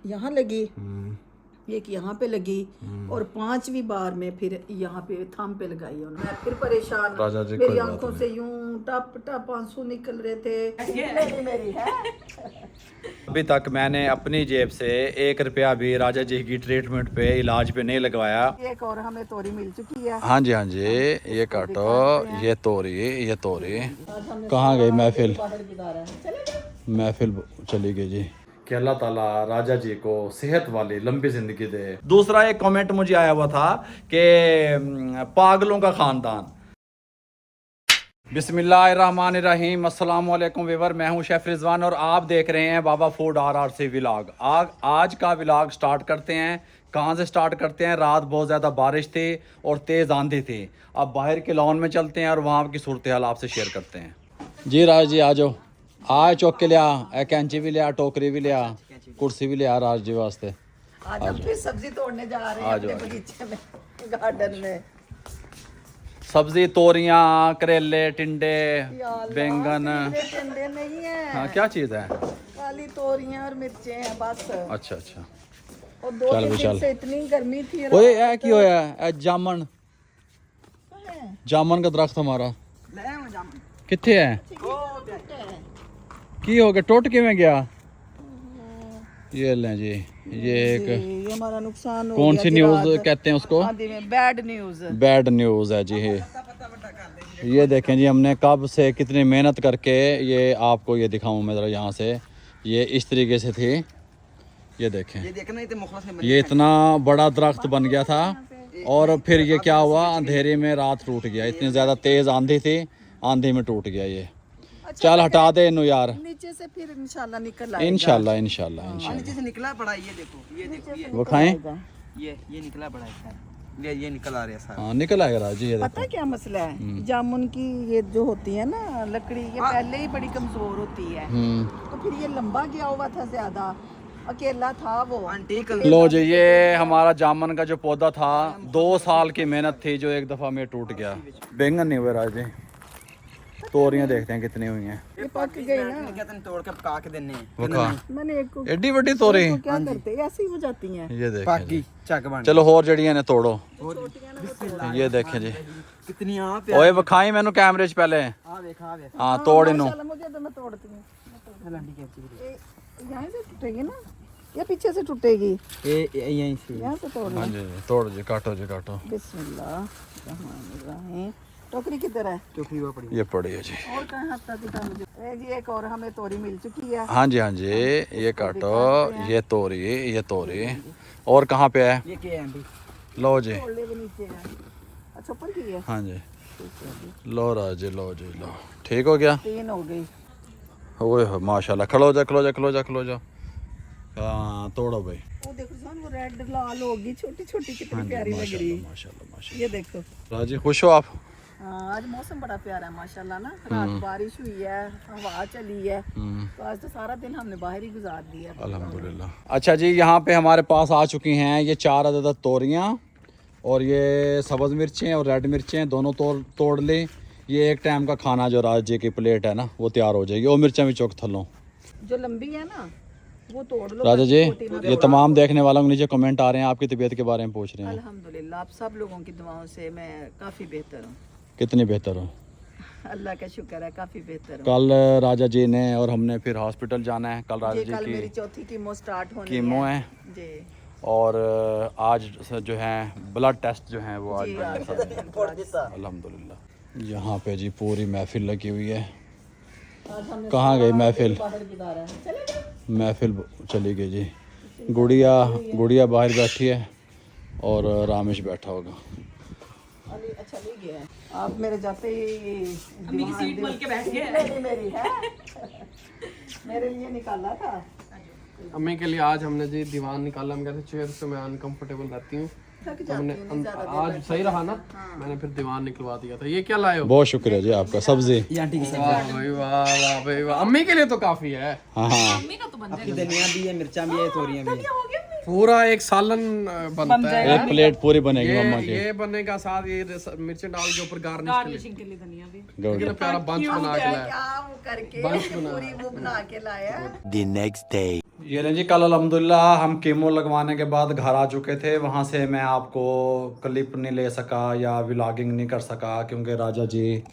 यहाँ लगी, एक यहाँ पे लगी और 5वीं बार में फिर यहाँ पे थंब पे लगाई उन्होंने। मैं फिर परेशान, मेरी आंखों से यूं टप टप आंसू निकल रहे थे। मेरी है अभी तक मैंने अपनी जेब से 1 रुपया भी राजा जी की ट्रीटमेंट पे इलाज पे नहीं लगवाया। एक और हमें तोरी मिल चुकी है। हाँ जी हाँ जी, ये काटो, ये तोरी। कहाँ गई महफिल? महफिल चली गई जी। कि अल्लाह ताला राजा जी को सेहत वाली लंबी जिंदगी दे। दूसरा एक कमेंट मुझे आया हुआ था कि पागलों का खानदान। बिस्मिल्लाहिर्रहमानिर्रहीम, अस्सलाम वालेकुम व्यूअर, मैं हूं शेफ रिजवान और आप देख रहे हैं बाबा फूड RRC व्लॉग। आज का व्लॉग स्टार्ट करते हैं। कहां से स्टार्ट करते हैं? रात बहुत ज़्यादा बारिश थी और तेज़ आंधी थी। अब बाहर के लॉन में चलते हैं और वहाँ की सूरत हाल आपसे शेयर करते हैं। जी राज जी आ जाओ, आ चौक के लिया, कैंची भी लिया, टोकरी भी लिया, कुर्सी भी लिया राज जी वास्ते। आज हम फिर सब्जी तोड़ने जा रहे हैं अपने बगीचे में, गार्डन में। सब्जी तोरियां, करेले, टिंडे, बैंगन। टिंडे नहीं है। हाँ क्या चीज़ है? काली तोरियां और मिर्चें हैं बस। अच्छा। और 2 दिन से इतनी गर्मी थी। ओए ए की होया ए जामन का दरख्त हमारा किथे है? की हो गया? टूट किवें गया? ये लें जी, ये हमारा नुकसान हो कौन गया। सी न्यूज़ कहते हैं उसको? बैड न्यूज़ है जी। ये देखें जी, हमने कब से कितनी मेहनत करके ये आपको ये दिखाऊं मैं ज़रा यहाँ से। ये इस तरीके से थी, ये देखें, ये इतना बड़ा दरख्त बन गया था और फिर ये क्या हुआ, अंधेरे में रात टूट गया। इतनी ज़्यादा तेज़ आंधी थी, आंधी में टूट गया ये। चल हटा दे इन्हों यार, नीचे से फिर इंशाल्लाह निकल आएगा। इंशाल्लाह नीचे से निकला पड़ा। ये देखो ये वो खाएं। ये निकला पड़ा है। ये निकल आ रहा है सारा। हाँ निकल आएगा राजी। ये पता है क्या मसला है, जामुन की ये जो होती है ना लकड़ी, ये पहले ही बड़ी कमजोर होती है, तो फिर ये लंबा गया हुआ था, ज्यादा अकेला था वो। लो जी, ये हमारा जामुन का जो पौधा था, 2 साल की मेहनत थी जो एक दफा में टूट गया। बैंगन नहीं हुए राजी, तोरियां देखते हैं कितनी हुई हैं। ये पक गई ना, कहते हैं तोड़ के पका के देने हैं। वो खा मैंने एक को एडी बड़ी तोरी क्या करते हैं, ऐसी हो जाती हैं। ये देखें पाकी जी। चक बन। चलो और जड़ियां ने तोड़ो। ये देखें जी, कितनी आप ओए विखाई मैनू कैमरे च पहले। देखा हाँ तोड़ इनू। मुझे तो मैं तोड़ती हूँ। यहाँ से टूटेगी ना या पीछे से टूटेगी? यहीं से यहाँ से तोड़। हाँ जी तोड़ जी, काटो जी काटो। बिस्मिल्लाह। टोकरी किधर है? टोकरी वो पड़ी। ये पड़ी है जी। और कहाँ हफ्ता दिखा मुझे। जी एक और हमें तोरी मिल चुकी है। हाँ जी ये काटो, ये तोरी। और कहाँ पे है? ये क्या है आंटी? लो जी। तोड़ने के नीचे है। अच्छा ऊपर की है। हाँ जी लो राजी, लो जी लो। ठीक हो गया? 3 हो गई। ओए हो माशाल्लाह। खलो जा। हाँ तोड़ो भाई। वो देखो जान, वो रेड लाल होगी, छोटी छोटी कितनी प्यारी लग रही है। माशाल्लाह। ये देखो। राजी खुश हो आप? हाँ आज मौसम बड़ा प्यारा है माशाल्लाह ना। रात बारिश हुई है, हवा चली है, तो आज तो सारा दिन हमने बाहर ही गुजार दिया अल्हम्दुलिल्लाह। अच्छा जी, यहाँ पे हमारे पास आ चुकी हैं ये 4 अदद तोरियाँ और ये सब्ज़ मिर्चें और रेड मिर्चें दोनों तोड़ ली। ये एक टाइम का खाना जो राज जी की प्लेट है ना वो तैयार हो जाएगी। और मिर्चें भी चौक थलों जो लंबी है ना वो तोड़ लो राजा जी। ये तमाम देखने वालों के नीचे कमेंट आ रहे हैं, आपकी तबीयत के बारे में पूछ रहे हैं। अल्हम्दुलिल्लाह आप सब लोगों की दुआओं से मैं काफ़ी बेहतर हूँ। कितनी बेहतर हो? अल्लाह का शुक्र है, काफ़ी बेहतर हूँ। कल राजा जी ने और हमने फिर हॉस्पिटल जाना है। कल राजा जी कल की मेरी चौथी कीमो स्टार्ट होनी कीमो है जी। और आज जो है ब्लड टेस्ट जो है वो आज अल्हम्दुलिल्लाह। यहाँ पे जी पूरी महफिल लगी हुई है। कहाँ गई महफिल? महफिल चली गई जी। गुड़िया बाहर बैठी है और रामेश बैठा होगा। अच्छा ले गया है। आप मेरे जाते ही अम्मी की सीट बोल के बैठ गए। मेरी है मेरे लिए निकाला था। अम्मी के लिए आज हमने जी दीवान निकाला। हम कहते चेयर से मैं अनकंफर्टेबल रहती हूँ, तो हमने आज सही रहा ना, मैंने फिर दीवान निकलवा दिया था। ये क्या लाए हो? बहुत शुक्रिया जी आपका। सब्जी आंटी की वाह भाई वाह भाई वाह। अम्मी के लिए तो काफी है। हाँ आपकी धनिया भी है, मिर्चा भी है, तोरियां भी है। पूरा एक सालन बनता है। एक प्लेट पूरी बनेगी मम्मा की। ये बनने का साथ ये मिर्च डाल के ऊपर गार्निशिंग के लिए धनिया भी। Good. कितना प्यारा बंच बना के लाया। क्या वो करके बंच बना पूरी वो बना के लाया। The next day. ये नहीं जी, कल अल्हम्दुलिल्लाह हम कीमो लगवाने के बाद घर आ चुके थे। वहाँ से मैं आपको क्लिप नहीं ले सका या व्लॉगिंग नहीं कर सका क्योंकि राजा जी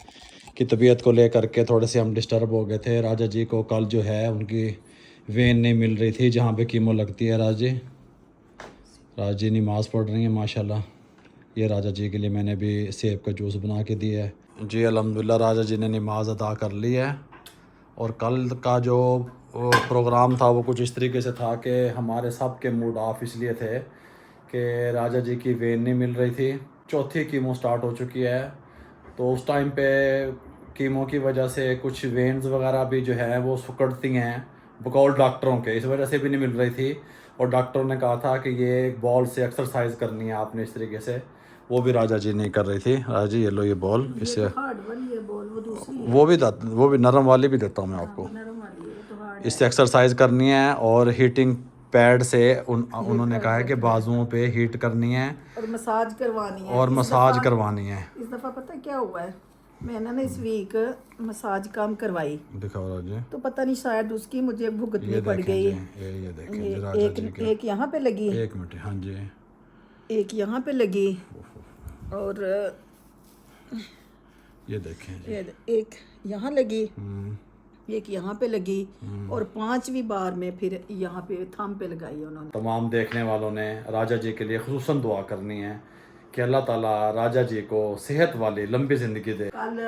की तबीयत को लेकर के थोड़े से हम डिस्टर्ब हो गए थे। राजा जी को कल जो है उनकी वेन नहीं मिल रही थी जहाँ पे कीमो लगती है। राजा जी नमाज़ पढ़ रही हैं माशाल्लाह। ये राजा जी के लिए मैंने भी सेब का जूस बना के दिया है जी। अल्हम्दुलिल्लाह राजा जी ने नमाज़ अदा कर ली है। और कल का जो प्रोग्राम था वो कुछ इस तरीके से था कि हमारे सब के मूड ऑफ इसलिए थे कि राजा जी की वेन नहीं मिल रही थी। चौथी कीमो स्टार्ट हो चुकी है, तो उस टाइम पे कीमो की वजह से कुछ वेन्स वगैरह भी जो है वो सिकुड़ती हैं बकौल डॉक्टरों के, इस वजह से भी नहीं मिल रही थी। और डॉक्टरों ने कहा था कि ये एक बॉल से एक्सरसाइज करनी है आपने इस तरीके से, वो भी राजा जी नहीं कर रही थी। राजा जी ये लो ये बॉल, इससे वो भी नरम वाली भी देता हूँ मैं आपको। इससे एक्सरसाइज करनी है और हीटिंग पैड से उन्होंने कहा है कि बाजुओं पे हीट करनी है और मसाज करवानी है। इस दफ़ा पता क्या हुआ है, मैंने ना इस वीक मसाज काम करवाई, दिखाओ राजा, तो पता नहीं शायद उसकी मुझे भुगतनी पड़ गई। ये देखें एक यहाँ पे लगी, एक मिनट, हाँ जी, एक यहाँ पे लगी और ये देखें एक यहाँ लगी, एक यहाँ पे लगी और 5वीं बार में फिर यहाँ पे थंब पे लगाई उन्होंने। तमाम देखने वालों ने राजा जी के लिए खुसूसन दुआ करनी है कि अल्लाह ताला राजा जी को सेहत वाली लंबी ज़िंदगी दे। कल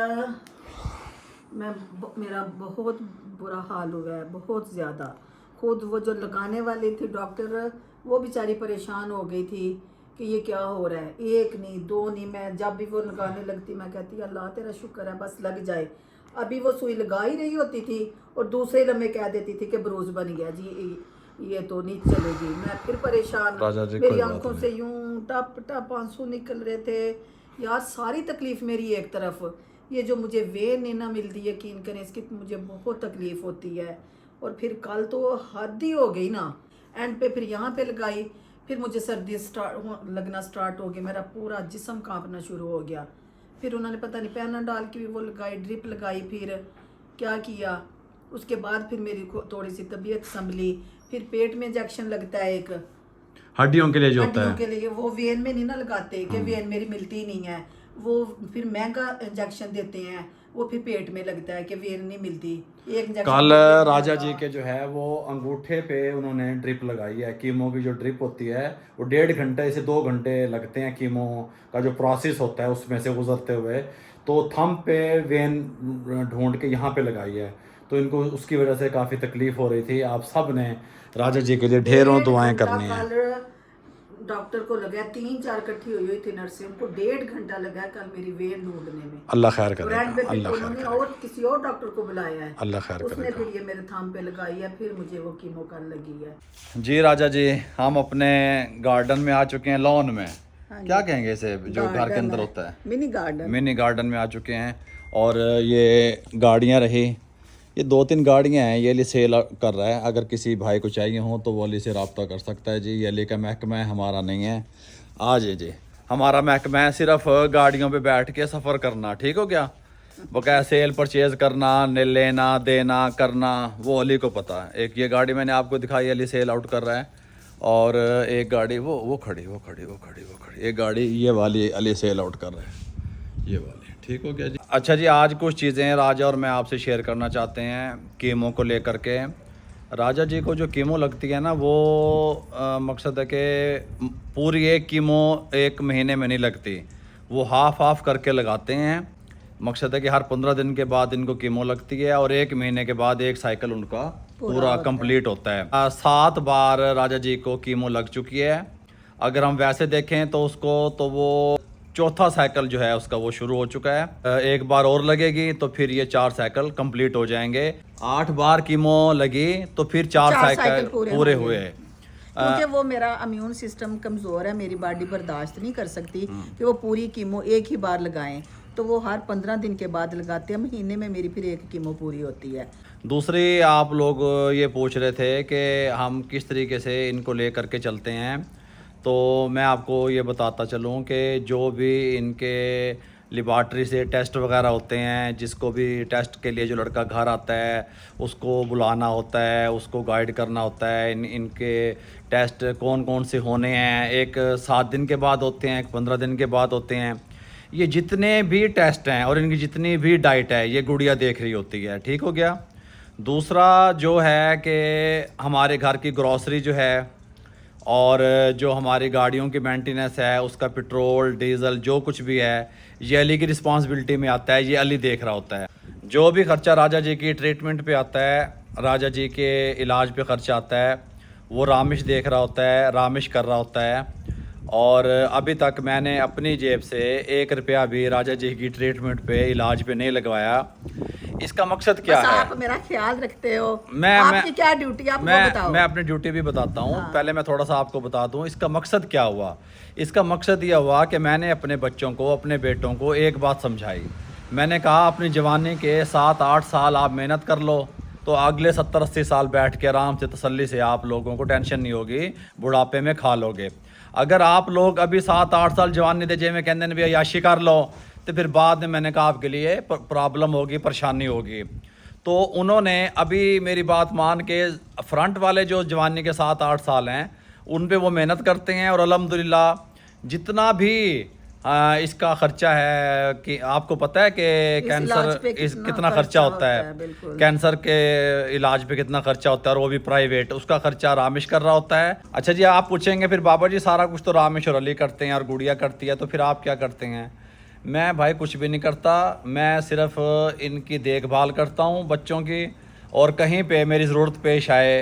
मेरा बहुत बुरा हाल हुआ है, बहुत ज़्यादा। खुद वो जो लगाने वाली थी डॉक्टर, वो बेचारी परेशान हो गई थी कि ये क्या हो रहा है। एक नहीं दो नहीं, मैं जब भी वो लगाने लगती मैं कहती अल्लाह तेरा शुक्र है बस लग जाए। अभी वो सुई लगा ही रही होती थी और दूसरे लम्हे कह देती थी कि ब्रूज बन गया जी, ये तो नहीं चलेगी। मैं फिर परेशान, मेरी आंखों से यूं टप टप आंसू निकल रहे थे यार। सारी तकलीफ मेरी एक तरफ, ये जो मुझे वेन नहीं ना मिलती, यकीन करें इसकी मुझे बहुत तकलीफ होती है। और फिर कल तो हद ही हो गई ना, एंड पे फिर यहाँ पे लगाई, फिर मुझे सर्दी लगना स्टार्ट हो गया, मेरा पूरा जिस्म कांपना शुरू हो गया। फिर उन्होंने पता नहीं पैना डाल के भी वो लगाई, ड्रिप लगाई, फिर क्या किया। उसके बाद फिर मेरी थोड़ी सी तबीयत संभली। फिर पेट में इंजेक्शन लगता है एक, हड्डियों के लिए जो होता है, हड्डियों के लिए, वो वेन में नहीं ना लगाते कि वेन मेरी मिलती नहीं है, वो फिर महंगा इंजेक्शन देते हैं, वो फिर पेट में लगता है कि वेन नहीं मिलती। एक इंजेक्शन कल राजा जी के जो है वो अंगूठे पे उन्होंने ड्रिप लगाई है। कीमो की जो ड्रिप होती है वो 1.5 घंटे से 2 घंटे लगते हैं कीमो का जो प्रोसेस होता है उसमें से गुजरते हुए। तो थंब पे वेन ढूंढ के यहाँ पे लगाई है, तो इनको उसकी वजह से काफ़ी तकलीफ हो रही थी। आप सब ने राजा जी के लिए ढेरों दुआएं करनी है। डॉक्टर को लगा 3-4 इकट्ठी हुई थी नर्सें, उनको 1.5 घंटा लगा कल मेरी वेन ढूंढने में। अल्लाह खैर करे, अल्लाह उन्होंने और किसी और डॉक्टर को बुलाया है, अल्लाह खैर करे। उसने फिर ये मेरे थंब पे लगाई है, फिर मुझे वो कीमो कर लगी है। जी राजा जी, हम अपने गार्डन में आ चुके हैं, लॉन में, क्या कहेंगे इसे जो घर के अंदर होता है, मिनी गार्डन में आ चुके हैं। और ये गाड़ियाँ रही, ये 2-3 गाड़ियाँ हैं, ये अली सेल कर रहा है। अगर किसी भाई को चाहिए हो तो वो अली से रब्ता कर सकता है जी। ये अली का महकमा है, हमारा नहीं है। आज जी हमारा महकमा है सिर्फ गाड़ियों पे बैठ के सफ़र करना, ठीक हो क्या। बकाया सेल परचेज़ करना, लेना देना करना वो अली को पता है। एक ये गाड़ी मैंने आपको दिखाई, अली सेल आउट कर रहा है। और एक गाड़ी वो खड़ी, एक गाड़ी ये वाली अली सेल आउट कर रहा है, ये वाली, ठीक हो गया जी। अच्छा जी, आज कुछ चीज़ें राजा और मैं आपसे शेयर करना चाहते हैं कीमो को लेकर के। राजा जी को जो कीमो लगती है ना, वो मकसद है कि पूरी एक कीमो 1 महीने में नहीं लगती, वो हाफ करके लगाते हैं। मकसद है कि हर 15 दिन के बाद इनको कीमो लगती है और 1 महीने के बाद एक साइकिल उनका पूरा कंप्लीट होता है। 7 बार राजा जी को कीमो लग चुकी है। अगर हम वैसे देखें तो उसको तो वो चौथा साइकिल जो है उसका वो शुरू हो चुका है। 1 बार और लगेगी तो फिर ये 4 साइकिल कंप्लीट हो जाएंगे। 8 बार कीमो लगी तो फिर 4 साइकिल पूरे हुए। क्योंकि वो मेरा इम्यून सिस्टम कमज़ोर है, मेरी बॉडी बर्दाश्त नहीं कर सकती कि वो पूरी कीमो एक ही बार लगाएं, तो वो हर 15 दिन के बाद लगाते हैं। महीने में मेरी फिर 1 कीमो पूरी होती है। दूसरी, आप लोग ये पूछ रहे थे कि हम किस तरीके से इनको ले करके चलते हैं, तो मैं आपको ये बताता चलूँ कि जो भी इनके लेबॉर्ट्री से टेस्ट वगैरह होते हैं, जिसको भी टेस्ट के लिए जो लड़का घर आता है उसको बुलाना होता है, उसको गाइड करना होता है। इनके टेस्ट कौन कौन से होने हैं, एक 7 दिन के बाद होते हैं, एक 15 दिन के बाद होते हैं। ये जितने भी टेस्ट हैं और इनकी जितनी भी डाइट है ये गुड़िया देख रही होती है। ठीक हो गया। दूसरा जो है कि हमारे घर की ग्रॉसरी जो है और जो हमारी गाड़ियों की मेंटेनेंस है, उसका पेट्रोल डीजल जो कुछ भी है ये अली की रिस्पांसिबिलिटी में आता है, ये अली देख रहा होता है। जो भी खर्चा राजा जी की ट्रीटमेंट पे आता है, राजा जी के इलाज पे खर्चा आता है, वो रामिश देख रहा होता है, रामिश कर रहा होता है। और अभी तक मैंने अपनी जेब से 1 रुपया भी राजा जी की ट्रीटमेंट पे इलाज पे नहीं लगवाया। इसका मकसद क्या है? आप मेरा ख्याल रखते हो। मैं क्या ड्यूटी आप बताओ। मैं अपनी ड्यूटी भी बताता हूँ। पहले मैं थोड़ा सा आपको बता दूँ इसका मकसद क्या हुआ। इसका मकसद यह हुआ कि मैंने अपने बच्चों को, अपने बेटों को एक बात समझाई। मैंने कहा अपनी जवानी के 7-8 साल आप मेहनत कर लो, तो अगले 70-80 साल बैठ के आराम से तसल्ली से आप लोगों को टेंशन नहीं होगी, बुढ़ापे में खा लोगे। अगर आप लोग अभी 7-8 साल जवानी दे जे में कहते हैं भी अयाशी कर लो, तो फिर बाद में मैंने कहा आपके लिए प्रॉब्लम होगी, परेशानी होगी। तो उन्होंने अभी मेरी बात मान के फ्रंट वाले जो जवानी के 7-8 साल हैं उन पे वो मेहनत करते हैं। और अल्हम्दुलिल्लाह जितना भी इसका खर्चा है कि आपको पता है कि कैंसर कितना खर्चा होता है, कैंसर के इलाज पे कितना खर्चा होता है, और वो भी प्राइवेट, उसका खर्चा रामिश कर रहा होता है। अच्छा जी, आप पूछेंगे फिर बाबा जी सारा कुछ तो रामिश और अली करते हैं और गुड़िया करती है, तो फिर आप क्या करते हैं? मैं भाई कुछ भी नहीं करता, मैं सिर्फ इनकी देखभाल करता हूँ बच्चों की। और कहीं पे मेरी ज़रूरत पेश आए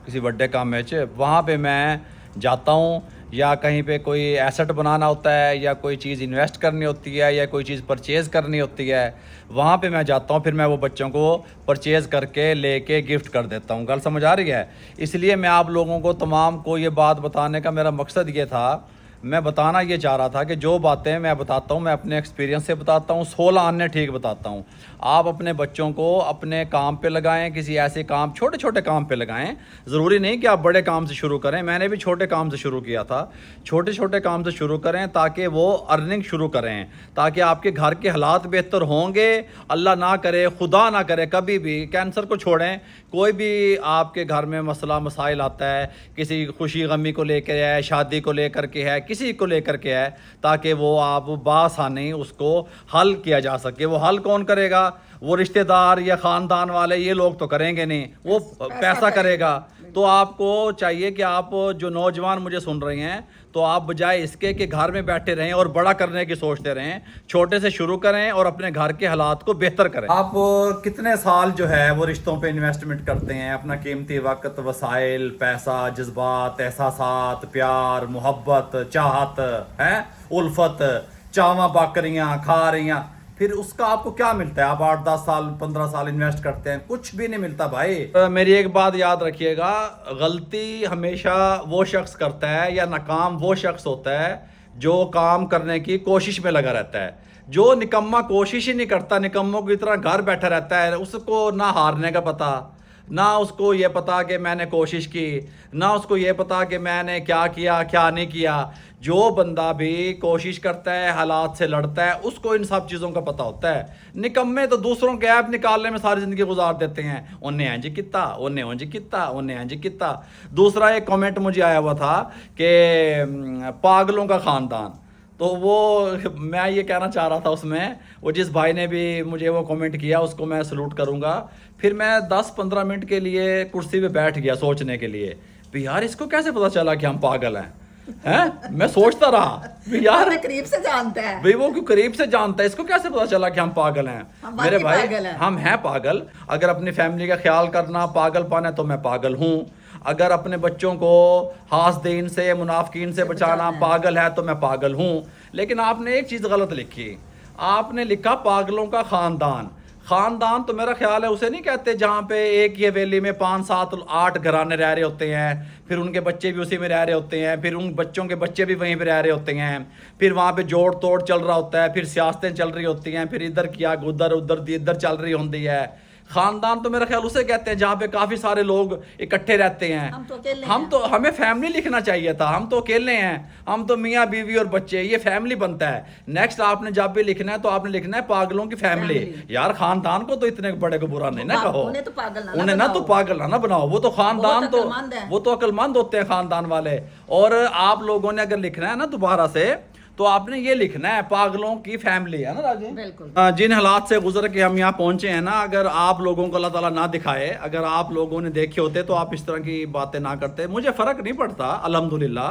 किसी बड़े काम में वहाँ पे मैं जाता हूँ, या कहीं पे कोई एसेट बनाना होता है, या कोई चीज़ इन्वेस्ट करनी होती है, या कोई चीज़ परचेज़ करनी होती है, वहाँ पे मैं जाता हूँ। फिर मैं वो बच्चों को परचेज़ करके लेके गिफ्ट कर देता हूँ। गल समझ आ रही है? इसलिए मैं आप लोगों को तमाम को ये बात बताने का मेरा मकसद ये था, मैं बताना ये चाह रहा था कि जो बातें मैं बताता हूँ मैं अपने एक्सपीरियंस से बताता हूँ, 16 अन्य ठीक बताता हूँ। आप अपने बच्चों को अपने काम पे लगाएं, किसी ऐसे काम, छोटे छोटे काम पे लगाएं। ज़रूरी नहीं कि आप बड़े काम से शुरू करें, मैंने भी छोटे काम से शुरू किया था। छोटे छोटे काम से शुरू करें ताकि वो अर्निंग शुरू करें, ताकि आपके घर के हालात बेहतर होंगे। अल्लाह ना करे, खुदा ना करे, कभी भी कैंसर को छोड़ें, कोई भी आपके घर में मसला मसाइल आता है, किसी खुशी गमी को लेकर है, शादी को लेकर के है, किसी को लेकर के है, ताकि वो आप बासानी उसको हल किया जा सके। वो हल कौन करेगा? वो रिश्तेदार या ख़ानदान वाले, ये लोग तो करेंगे नहीं, वो पैसा करेगा। तो आपको चाहिए कि आप जो नौजवान मुझे सुन रहे हैं, तो आप बजाय इसके कि घर में बैठे रहें और बड़ा करने की सोचते रहें, छोटे से शुरू करें और अपने घर के हालात को बेहतर करें। आप कितने साल जो है वो रिश्तों पे इन्वेस्टमेंट करते हैं, अपना कीमती वक्त, वसाइल, पैसा, जज्बात, एहसासात, प्यार, मोहब्बत, चाहत है, उल्फत, चावा बाकरियाँ खा रही हैं, फिर उसका आपको क्या मिलता है? आप 8-10 साल 15 साल इन्वेस्ट करते हैं, कुछ भी नहीं मिलता भाई। मेरी एक बात याद रखिएगा, गलती हमेशा वो शख्स करता है या नाकाम वो शख्स होता है जो काम करने की कोशिश में लगा रहता है। जो निकम्मा कोशिश ही नहीं करता, निकम्मों की तरह घर बैठा रहता है, उसको ना हारने का पता, ना उसको ये पता कि मैंने कोशिश की, ना उसको ये पता कि मैंने क्या किया क्या नहीं किया। जो बंदा भी कोशिश करता है, हालात से लड़ता है, उसको इन सब चीज़ों का पता होता है। निकम्मे तो दूसरों के ऐप निकालने में सारी ज़िंदगी गुजार देते हैं, उन्हें इंज किता, उन्हें उंज किता, उन्हें इंज किता। दूसरा एक कमेंट मुझे आया हुआ था कि पागलों का ख़ानदान, तो वो मैं ये कहना चाह रहा था उसमें, वो जिस भाई ने भी मुझे वो कमेंट किया उसको मैं सलूट करूँगा। फिर मैं 10-15 मिनट के लिए कुर्सी पे बैठ गया सोचने के लिए, भी यार इसको कैसे पता चला कि हम पागल हैं? मैं सोचता रहा भी यार करीब से जानता है भाई, वो क्यों करीब से जानता है, इसको कैसे पता चला कि हम पागल हैं? मेरे भाई हम हैं पागल। अगर अपनी फैमिली का ख्याल करना पागलपन है तो मैं पागल हूँ। अगर अपने बच्चों को हासदीन से, मुनाफिकीन से बचाना पागल है तो मैं पागल हूँ। लेकिन आपने एक चीज़ गलत लिखी, आपने लिखा पागलों का ख़ानदान। ख़ानदान तो मेरा ख्याल है उसे नहीं कहते जहाँ पे एक ही हवेली में 5-7-8 घराने रह रहे होते हैं, फिर उनके बच्चे भी उसी में रह रहे होते हैं, फिर उन बच्चों के बच्चे भी वहीं पे रह रहे होते हैं, फिर वहाँ पे जोड़ तोड़ चल रहा होता है, फिर सियासतें चल रही होती हैं, फिर इधर की आग उधर, उधर दी इधर चल रही होती है। खानदान तो मेरा ख्याल उसे कहते हैं जहाँ पे काफी सारे लोग इकट्ठे रहते हैं। हम तो अकेले हमें फैमिली लिखना चाहिए था, हम तो अकेले हैं, हम तो मियाँ बीवी और बच्चे, ये फैमिली बनता है। नेक्स्ट आपने जब भी लिखना है तो आपने लिखना है पागलों की फैमिली। यार खानदान को तो इतने बड़े को बुरा नहीं ना कहो, उन्हें तो पागल उन्हें ना तो पागल ना बनाओ, वो तो खानदान तो वो तो अक्लमंद होते हैं खानदान वाले। और आप लोगों ने अगर लिखना है ना दोबारा से तो आपने ये लिखना है पागलों की फैमिली, है ना राजी? बिल्कुल। जिन हालात से गुजर के हम यहाँ पहुंचे हैं ना, अगर आप लोगों को अल्लाह ताला ना दिखाए, अगर आप लोगों ने देखे होते तो आप इस तरह की बातें ना करते। मुझे फ़र्क नहीं पड़ता अल्हम्दुलिल्लाह,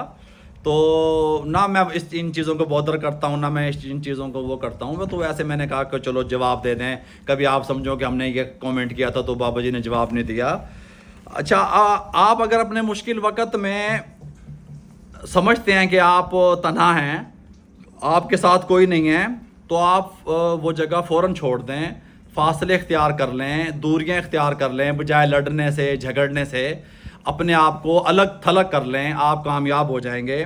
तो ना मैं इन चीज़ों को बॉदर करता हूँ, ना मैं इन चीज़ों को वो करता हूँ। तो वैसे मैंने कहा कि चलो जवाब दे दें, कभी आप समझो कि हमने ये कमेंट किया था तो बाबा जी ने जवाब नहीं दिया। अच्छा, आप अगर अपने मुश्किल वक़्त में समझते हैं कि आप तन्हा हैं, आपके साथ कोई नहीं है, तो आप वो जगह फ़ौरन छोड़ दें, फासले इख्तियार कर लें, दूरियां इख्तियार कर लें, बजाय लड़ने से झगड़ने से अपने आप को अलग थलग कर लें, आप कामयाब हो जाएंगे।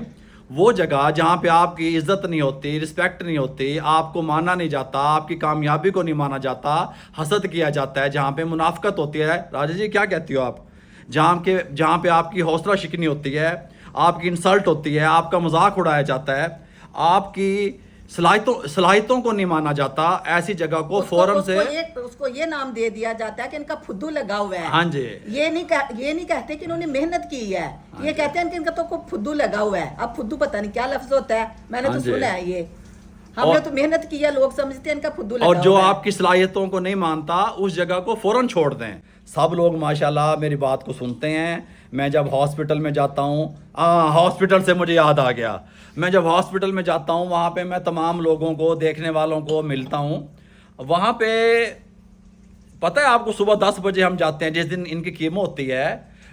वो जगह जहाँ पे आपकी इज़्ज़त नहीं होती, रिस्पेक्ट नहीं होती, आपको माना नहीं जाता, आपकी कामयाबी को नहीं माना जाता, हसद किया जाता है, जहाँ पे मुनाफकत होती है, राजा जी क्या कहती हो आप, जहाँ पे आपकी हौसला शिकनी होती है, आपकी इंसल्ट होती है, आपका मजाक उड़ाया जाता है, आपकी सलाहितों को नहीं माना जाता, ऐसी जगह को फौरन से उसको ये नाम दे दिया जाता है कि इनका फुद्दू लगा हुआ है। हाँ जी, ये नहीं कहते कि इन्होंने मेहनत की है, ये कहते हैं कि इनका तो फुद्दू लगा हुआ है। अब फुद्दू पता नहीं क्या लफ्ज होता है, मैंने तो सुना है ये, हमने तो मेहनत की है, लोग समझते हैं इनका फुद्दू लगा हुआ है। और जो आपकी सलाहियतों को नहीं मानता उस जगह को फौरन छोड़ दें। सब लोग माशाल्लाह मेरी बात को सुनते हैं। मैं जब हॉस्पिटल में जाता हूँ, हॉस्पिटल से मुझे याद आ गया, मैं जब हॉस्पिटल में जाता हूँ वहाँ पे मैं तमाम लोगों को, देखने वालों को मिलता हूँ। वहाँ पे पता है आपको, सुबह 10 बजे हम जाते हैं, जिस दिन इनकी कीमो होती है,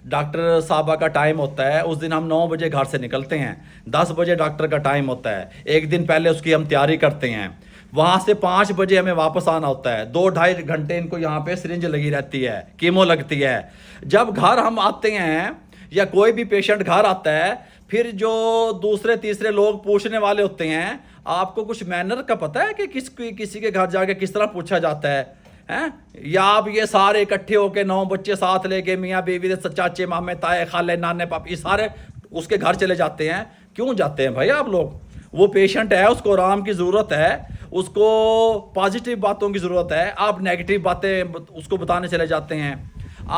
डॉक्टर साहबा का टाइम होता है, उस दिन हम 9 बजे घर से निकलते हैं, 10 बजे डॉक्टर का टाइम होता है, एक दिन पहले उसकी हम तैयारी करते हैं। वहाँ से 5 बजे हमें वापस आना होता है, 2-2.5 घंटे इनको यहाँ पे सिरिंज लगी रहती है, कीमो लगती है। जब घर हम आते हैं या कोई भी पेशेंट घर आता है, फिर जो दूसरे तीसरे लोग पूछने वाले होते हैं, आपको कुछ मैनर का पता है कि किसी के घर जाके किस तरह पूछा जाता है, हैं? या आप ये सारे इकट्ठे होके 9 बच्चे साथ लेके, मियाँ बीवी, चाचे मामे ताए खाले नाने पापी, सारे उसके घर चले जाते हैं। क्यों जाते हैं भाई आप लोग? वो पेशेंट है, उसको आराम की ज़रूरत है, उसको पॉजिटिव बातों की ज़रूरत है, आप नेगेटिव बातें उसको बताने चले जाते हैं।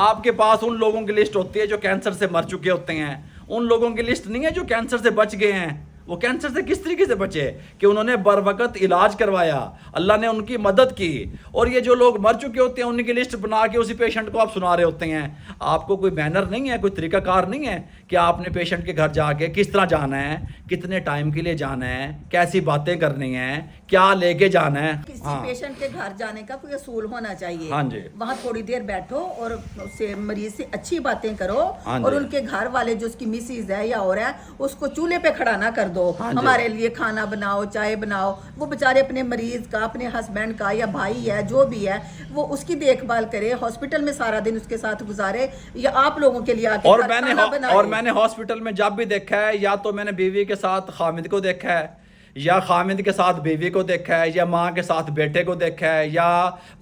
आपके पास उन लोगों की लिस्ट होती है जो कैंसर से मर चुके होते हैं, उन लोगों की लिस्ट नहीं है जो कैंसर से बच गए हैं। वो कैंसर से किस तरीके से बचे कि उन्होंने बर वक्त इलाज करवाया, अल्लाह ने उनकी मदद की। और ये जो लोग मर चुके होते हैं उनकी लिस्ट बना के उसी पेशेंट को आप सुना रहे होते हैं। आपको कोई बैनर नहीं है, कोई तरीकाकार नहीं है कि आपने पेशेंट के घर जाके किस तरह जाना है, कितने टाइम के लिए जाना है, कैसी बातें करनी है, क्या लेके जाना है। किसी पेशेंट के घर जाने का कोई असूल होना चाहिए। हाँ जी, वहाँ थोड़ी देर बैठो और उससे मरीज से अच्छी बातें करो, हाँ और उनके घर वाले जो उसकी मिसेज है या और है उसको चूल्हे पे खड़ा ना कर दो, हाँ हमारे लिए खाना बनाओ, चाय बनाओ। वो बेचारे अपने मरीज का, अपने हस्बैंड का या भाई है जो भी है, वो उसकी देखभाल करे, हॉस्पिटल में सारा दिन उसके साथ गुजारे, या आप लोगों के लिए आके और मैंने हॉस्पिटल में जब भी देखा है, या तो मैंने बीवी के साथ खामिद को देखा है, या खामिद के साथ बीवी को देखा है, या माँ के साथ बेटे को देखा है, या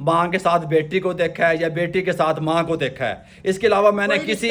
माँ के साथ बेटी को देखा है, या बेटी के साथ माँ को देखा है। इसके अलावा मैंने किसी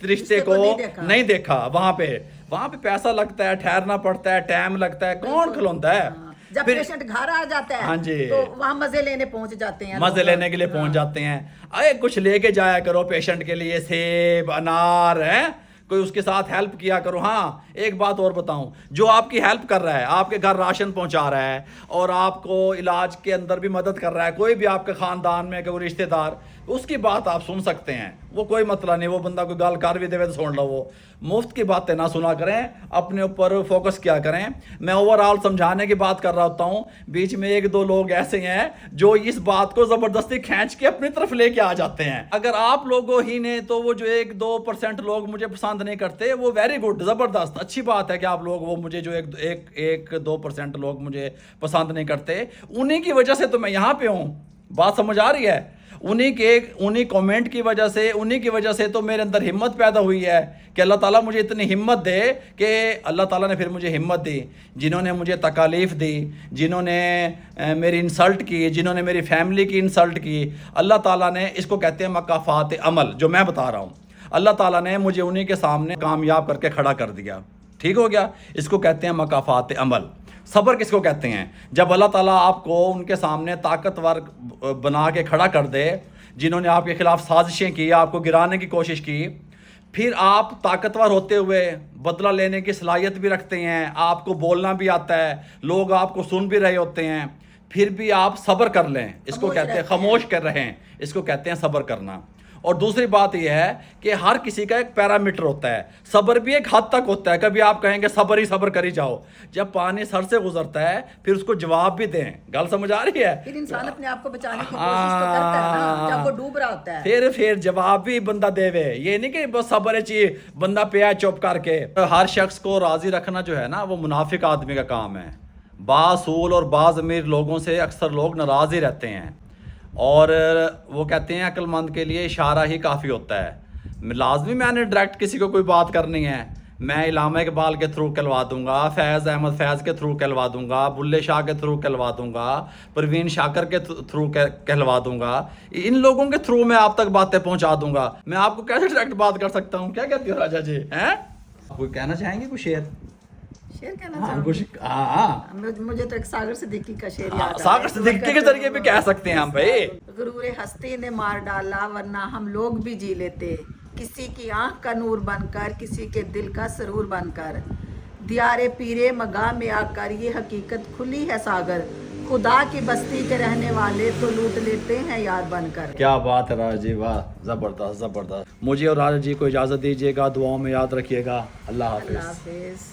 रिश्ते को नहीं देखा। वहाँ पे पैसा लगता है, ठहरना पड़ता है, टाइम लगता है, कौन खिलौता है। जब पेशेंट घर आ जाता है, हाँ जी, तो वहाँ मजे लेने पहुंच जाते हैं, मजे लेने के लिए पहुंच जाते हैं। अरे कुछ लेके जाया करो पेशेंट के लिए, सेब अनार है, कोई उसके साथ हेल्प किया करो। हाँ, एक बात और बताऊं, जो आपकी हेल्प कर रहा है, आपके घर राशन पहुंचा रहा है और आपको इलाज के अंदर भी मदद कर रहा है, कोई भी आपके खानदान में कोई रिश्तेदार, उसकी बात आप सुन सकते हैं, वो कोई मतलब नहीं। वो बंदा कोई गाल कर भी देवे तो सुन लो, वो मुफ्त की बातें ना सुना करें, अपने ऊपर फोकस किया करें। मैं ओवरऑल समझाने की बात कर रहा होता हूँ, बीच में 1-2 लोग ऐसे हैं जो इस बात को जबरदस्ती खींच के अपनी तरफ लेके आ जाते हैं। अगर आप लोगों ही ने, तो वो जो 1-2% लोग मुझे पसंद नहीं करते, वो वेरी गुड, जबरदस्त, अच्छी बात है कि आप लोग, वो मुझे जो 1-2% लोग मुझे पसंद नहीं करते, उन्हीं की वजह से तो मैं यहाँ पे हूँ। बात समझ आ रही है? उन्हीं कमेंट की वजह से, उन्हीं की वजह से तो मेरे अंदर हिम्मत पैदा हुई है कि अल्लाह ताला मुझे इतनी हिम्मत दे कि अल्लाह ताला ने फिर मुझे हिम्मत दी। जिन्होंने मुझे तकालीफ दी, जिन्होंने मेरी इंसल्ट की, जिन्होंने मेरी फैमिली की इंसल्ट की, अल्लाह ताला ने, इसको कहते हैं मकाफात अमल, जो मैं बता रहा हूँ, अल्लाह ताला ने मुझे उन्हीं के सामने कामयाब करके खड़ा कर दिया। ठीक हो गया, इसको कहते हैं मकाफात अमल। सब्र किसको कहते हैं? जब अल्लाह ताला आपको उनके सामने ताकतवर बना के खड़ा कर दे, जिन्होंने आपके खिलाफ साजिशें की, आपको गिराने की कोशिश की, फिर आप ताकतवर होते हुए बदला लेने की सलाहियत भी रखते हैं, आपको बोलना भी आता है, लोग आपको सुन भी रहे होते हैं, फिर भी आप सब्र कर लें, इसको कहते हैं खामोश कर रहे हैं, इसको कहते हैं सब्र करना। और दूसरी बात यह है कि हर किसी का एक पैरामीटर होता है, सब्र भी एक हद तक होता है। कभी आप कहेंगे सब्र ही सब्र करी जाओ, जब पानी सर से गुजरता है फिर उसको जवाब भी दें। गल समझ आ रही है? फिर इंसान अपने आप को बचाने की कोशिश तो करता है ना, जब वो डूब रहा होता है। फिर जवाब भी बंदा देवे, ये नहीं कि बस सब्र चाहिए बंदा पे चुप करके। हर शख्स को राजी रखना जो है ना, वो मुनाफिक आदमी का काम है। बासूल और बाज अमीर लोगों से अक्सर लोग नाराज ही रहते हैं, और वो कहते हैं अक्लमंद के लिए इशारा ही काफ़ी होता है। लाजमी मैंने डायरेक्ट किसी को कोई बात करनी है, मैं इलामा इकबाल के थ्रू कहलवा दूंगा, फैज़ अहमद फैज़ के थ्रू कहलवा दूंगा, बुल्ले शाह के थ्रू कहलवा दूंगा, परवीन शाकर के थ्रू कहलवा दूंगा, इन लोगों के थ्रू मैं आप तक बातें पहुंचा दूंगा। मैं आपको कैसे डायरेक्ट बात कर सकता हूँ? क्या कहती हो राजा जी? हैं कोई कहना चाहेंगे कुछ शेर? शेर कहना चाहूंगी। मुझे तो एक सागर सिद्दीकी का शेर याद आता है। सागर सिद्दीकी के जरिए भी कह सकते हैं हम भाई। गुरूर हस्ती ने मार डाला वरना हम लोग भी जी लेते, किसी की आंख का नूर बनकर, किसी के दिल का सरूर बनकर, दियारे पीरे मगा में आकर ये हकीकत खुली है सागर, खुदा की बस्ती के रहने वाले तो लूट लेते हैं यार बनकर। क्या बात है राजा जी, वाह, जबरदस्त जबरदस्त। मुझे और राजा जी को इजाजत दीजिएगा, दुआओं में याद रखिएगा। अल्लाह हाफिज।